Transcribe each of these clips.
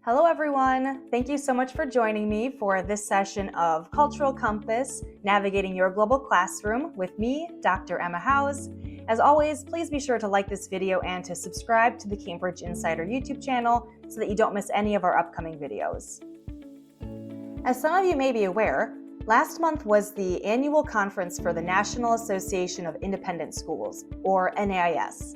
Hello everyone! Thank you so much for joining me for this session of Cultural Compass, Navigating Your Global Classroom with me, Dr. Emma Howes. As always, please be sure to like this video and to subscribe to the Cambridge Insider YouTube channel so that you don't miss any of our upcoming videos. As some of you may be aware, last month was the annual conference for the National Association of Independent Schools, or NAIS.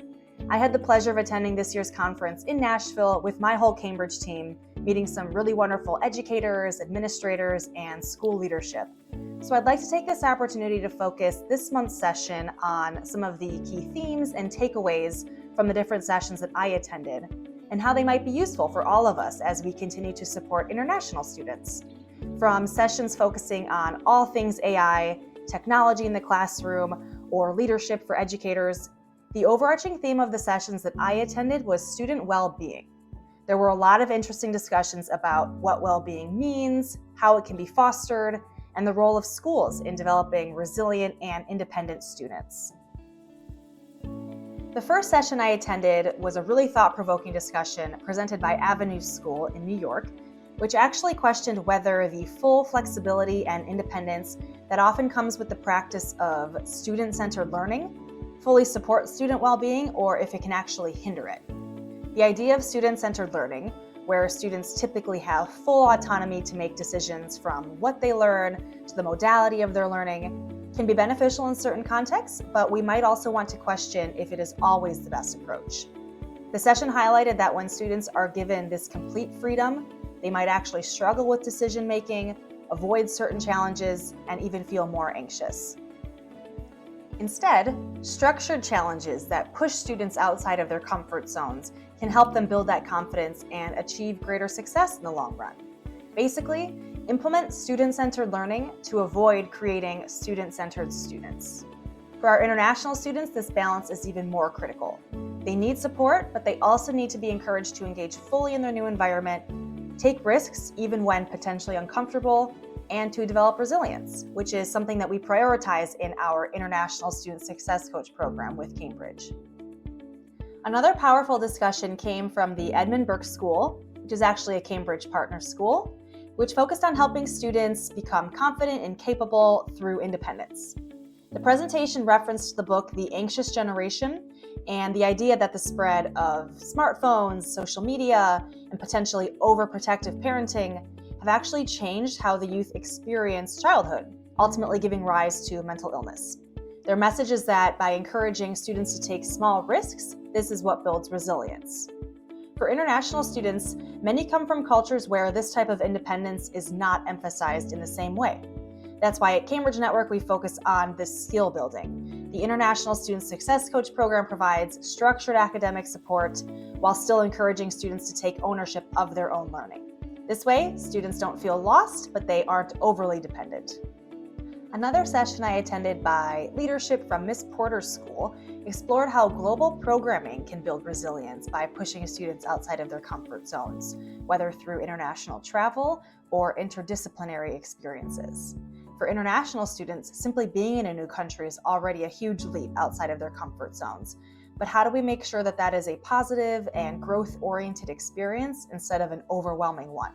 I had the pleasure of attending this year's conference in Nashville with my whole Cambridge team, meeting some really wonderful educators, administrators, and school leadership. So I'd like to take this opportunity to focus this month's session on some of the key themes and takeaways from the different sessions that I attended, and how they might be useful for all of us as we continue to support international students. From sessions focusing on all things AI, technology in the classroom, or leadership for educators, the overarching theme of the sessions that I attended was student well-being. There were a lot of interesting discussions about what well-being means, how it can be fostered, and the role of schools in developing resilient and independent students. The first session I attended was a really thought-provoking discussion presented by Avenue School in New York, which actually questioned whether the full flexibility and independence that often comes with the practice of student-centered learning fully support student well-being, or if it can actually hinder it. The idea of student-centered learning, where students typically have full autonomy to make decisions from what they learn to the modality of their learning, can be beneficial in certain contexts, but we might also want to question if it is always the best approach. The session highlighted that when students are given this complete freedom, they might actually struggle with decision-making, avoid certain challenges, and even feel more anxious. Instead, structured challenges that push students outside of their comfort zones can help them build that confidence and achieve greater success in the long run. Basically, implement student-centered learning to avoid creating student-centered students. For our international students, this balance is even more critical. They need support, but they also need to be encouraged to engage fully in their new environment, take risks even when potentially uncomfortable, and to develop resilience, which is something that we prioritize in our International Student Success Coach program with Cambridge. Another powerful discussion came from the Edmund Burke School, which is actually a Cambridge partner school, which focused on helping students become confident and capable through independence. The presentation referenced the book The Anxious Generation and the idea that the spread of smartphones, social media, and potentially overprotective parenting have actually changed how the youth experience childhood, ultimately giving rise to mental illness. Their message is that by encouraging students to take small risks, this is what builds resilience. For international students, many come from cultures where this type of independence is not emphasized in the same way. That's why at Cambridge Network we focus on this skill building. The International Student Success Coach program provides structured academic support while still encouraging students to take ownership of their own learning. This way, students don't feel lost, but they aren't overly dependent. Another session I attended by leadership from Miss Porter's school explored how global programming can build resilience by pushing students outside of their comfort zones, whether through international travel or interdisciplinary experiences. For international students, simply being in a new country is already a huge leap outside of their comfort zones. But how do we make sure that that is a positive and growth-oriented experience instead of an overwhelming one?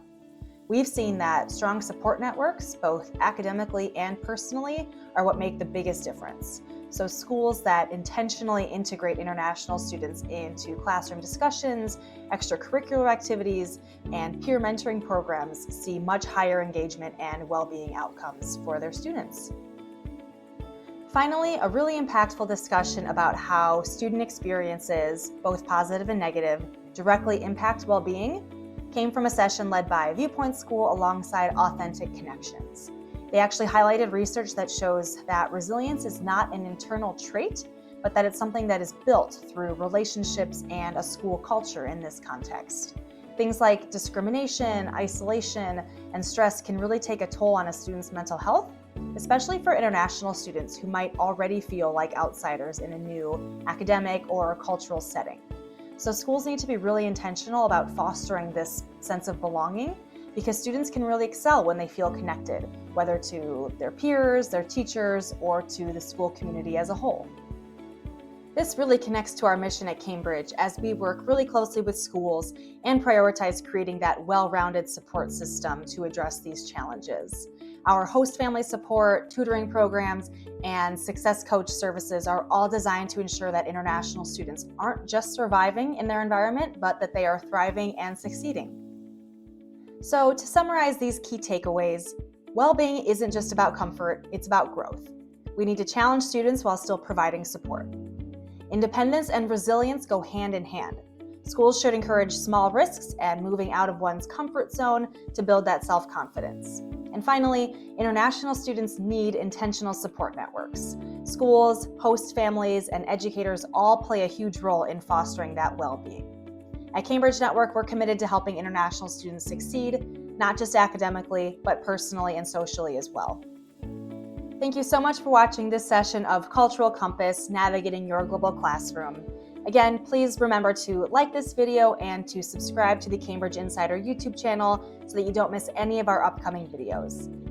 We've seen that strong support networks, both academically and personally, are what make the biggest difference. So schools that intentionally integrate international students into classroom discussions, extracurricular activities, and peer mentoring programs see much higher engagement and well-being outcomes for their students. Finally, a really impactful discussion about how student experiences, both positive and negative, directly impact well-being came from a session led by Viewpoint School alongside Authentic Connections. They actually highlighted research that shows that resilience is not an internal trait, but that it's something that is built through relationships and a school culture in this context. Things like discrimination, isolation, and stress can really take a toll on a student's mental health, especially for international students who might already feel like outsiders in a new academic or cultural setting. So schools need to be really intentional about fostering this sense of belonging, because students can really excel when they feel connected, whether to their peers, their teachers, or to the school community as a whole. This really connects to our mission at Cambridge as we work really closely with schools and prioritize creating that well-rounded support system to address these challenges. Our host family support, tutoring programs, and success coach services are all designed to ensure that international students aren't just surviving in their environment, but that they are thriving and succeeding. So, to summarize these key takeaways, well-being isn't just about comfort, it's about growth. We need to challenge students while still providing support. Independence and resilience go hand in hand. Schools should encourage small risks and moving out of one's comfort zone to build that self-confidence. And finally, international students need intentional support networks. Schools, host families, and educators all play a huge role in fostering that well-being. At Cambridge Network, we're committed to helping international students succeed, not just academically, but personally and socially as well. Thank you so much for watching this session of Cultural Compass, Navigating Your Global Classroom. Again, please remember to like this video and to subscribe to the Cambridge Insider YouTube channel so that you don't miss any of our upcoming videos.